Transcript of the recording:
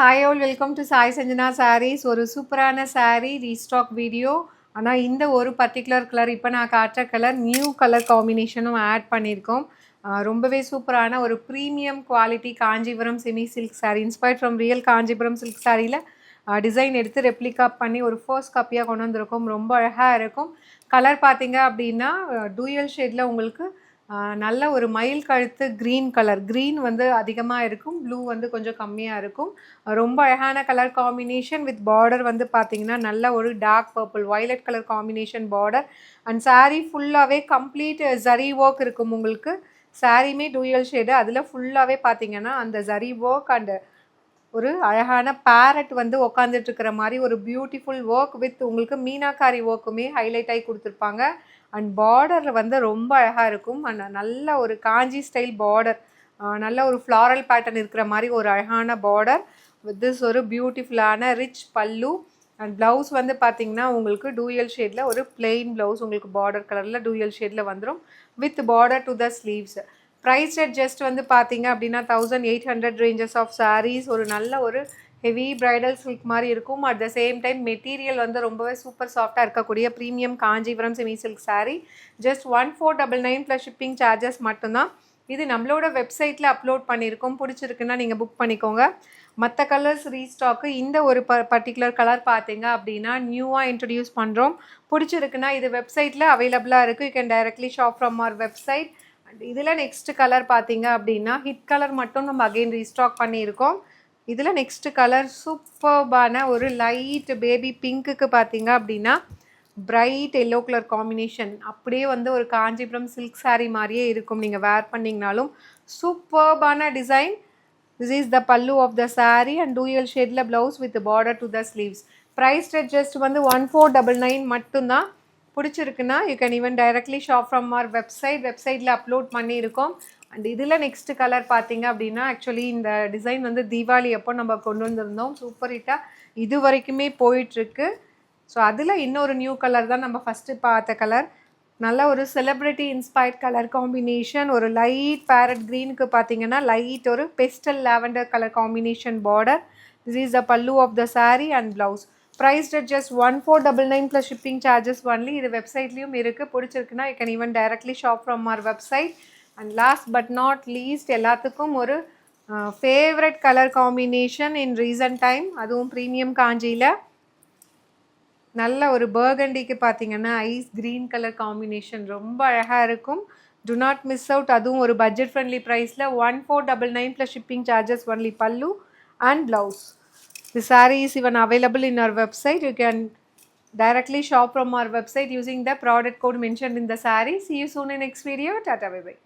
Hi all, welcome to Sai Sanjana saris. ஒரு சூப்பரான sari restock video. ஆனால் இந்த ஒரு பர்டிகுலர் கலர், இப்போ நான் காட்டுற கலர் நியூ கலர் காம்பினேஷனும் ஆட் பண்ணியிருக்கோம். ரொம்பவே சூப்பரான ஒரு premium quality Kanchipuram semi silk sari, inspired from real Kanchipuram silk சாரியில் டிசைன் எடுத்து ரெப்ளிகா பண்ணி ஒரு ஃபர்ஸ்ட் காப்பியாக கொண்டு வந்திருக்கோம். ரொம்ப அழகாக இருக்கும். கலர் பார்த்தீங்க அப்படின்னா டூயல் ஷேடில் உங்களுக்கு நல்ல ஒரு மயில் கழுத்து க்ரீன் கலர். க்ரீன் வந்து அதிகமாக இருக்கும், ப்ளூ வந்து கொஞ்சம் கம்மியாக இருக்கும். ரொம்ப அழகான கலர் காம்பினேஷன் வித் பார்டர் வந்து பார்த்திங்கன்னா நல்ல ஒரு dark purple violet colour combination border. And sari ஃபுல்லாகவே கம்ப்ளீட் ஜரி ஒர்க் இருக்கும் உங்களுக்கு. சாரீமே டூயல் ஷேடு, அதில் ஃபுல்லாகவே பார்த்திங்கன்னா அந்த ஜரி ஒர்க் அண்ட் ஒரு அழகான பேரட் வந்து உக்காந்துட்டுருக்கிற மாதிரி ஒரு பியூட்டிஃபுல் ஒர்க் வித் உங்களுக்கு மீனாக்காரி ஒர்க்குமே ஹைலைட் ஆகி கொடுத்துருப்பாங்க. அண்ட் பார்டரில் வந்து ரொம்ப அழகாக இருக்கும். அண்ட் நல்ல ஒரு காஞ்சி ஸ்டைல் பார்டர், நல்ல ஒரு ஃப்ளாரல் பேட்டர்ன் இருக்கிற மாதிரி ஒரு அழகான பார்டர் வித் திஸ் ஒரு பியூட்டிஃபுல்லான ரிச் பல்லு. அண்ட் ப்ளவுஸ் வந்து பார்த்திங்கன்னா உங்களுக்கு டூயல் ஷேடில் ஒரு பிளெயின் ப்ளவுஸ் உங்களுக்கு பார்டர் கலரில் டூயல் ஷேடில் வந்துடும் with border to the sleeves. Price red just வந்து பார்த்தீங்க அப்படின்னா 1800 ரேஞ்சஸ் ஆஃப் சாரீஸ். ஒரு நல்ல ஒரு ஹெவி ப்ரைடல் சில்க் மாதிரி இருக்கும். At the same time material வந்து ரொம்பவே சூப்பர் சாஃப்டாக இருக்கக்கூடிய premium Kanchipuram semi silk sari. Just 1499 plus shipping charges மட்டும்தான். இது நம்மளோட வெப்சைட்டில் அப்லோட் பண்ணியிருக்கோம். பிடிச்சிருக்குன்னா நீங்கள் புக் பண்ணிக்கோங்க. மற்ற கலர்ஸ் ரீஸ்டாக்கு இந்த ஒரு பர்டிகுலர் கலர் பார்த்தீங்க அப்படின்னா நியூவாக இன்ட்ரடியூஸ் பண்ணுறோம். பிடிச்சிருக்குன்னா இது வெப்சைட்டில் அவைலபிளாக இருக்குது. You can directly shop from our website. And இதில் நெக்ஸ்ட் கலர் பார்த்தீங்க அப்படின்னா ஹிட் கலர் மட்டும் நம்ம அகெயின் ரீஸ்டாக் பண்ணியிருக்கோம். இதில் நெக்ஸ்ட் கலர் சூப்பர்பான ஒரு லைட் பேபி பிங்க்குக்கு பார்த்தீங்க அப்படின்னா பிரைட் எல்லோ கலர் காம்பினேஷன். அப்படியே வந்து ஒரு காஞ்சிபுரம் சில்க் சாரீ மாதிரியே இருக்கும். நீங்கள் வேர் பண்ணிங்கனாலும் சூப்பர்பான design. This is the pallu of the sari and dual ஷேடில் blouse with border to the sleeves. Price red just வந்து 1499 மட்டும்தான். பிடிச்சிருக்குன்னா you can even directly shop from our வெப்சைட்டில் அப்லோட் பண்ணியிருக்கோம். அண்ட் இதில் நெக்ஸ்ட் கலர் பார்த்தீங்க அப்படின்னா ஆக்சுவலி இந்த டிசைன் வந்து தீபாவளி அப்போ நம்ம கொண்டு வந்திருந்தோம். சூப்பர் ஹிட்டாக இது வரைக்குமே போயிட்டுருக்கு. ஸோ அதில் இன்னொரு நியூ கலர் தான் நம்ம ஃபஸ்ட்டு பார்த்த கலர். நல்ல ஒரு செலிப்ரிட்டி இன்ஸ்பயர்ட் கலர் காம்பினேஷன். ஒரு லைட் பேரட் க்ரீனுக்கு பார்த்தீங்கன்னா லைட் ஒரு pastel lavender colour combination border. This is the pallu of the sari and blouse. Price at just 1499 plus shipping charges only. இது வெப்சைட்லேயும் இருக்குது. பிடிச்சிருக்குன்னா you can even directly shop from our website. And last but not least எல்லாத்துக்கும் ஒரு favourite colour combination in recent time, அதுவும் premium காஞ்சியில் நல்ல ஒரு பர்கண்டிக்கு பார்த்தீங்கன்னா ஐஸ் க்ரீன் கலர் காம்பினேஷன் ரொம்ப அழகாக இருக்கும். To not miss out. அதுவும் ஒரு பட்ஜெட் ஃப்ரெண்ட்லி ப்ரைஸில் 1499 ப்ளஸ் ஷிப்பிங் சார்ஜஸ் ஒன்லி பல்லு and blouse. The saree is even available in our website. You can directly shop from our website using the product code mentioned in the saree. See you soon in next video. Tata, bye bye.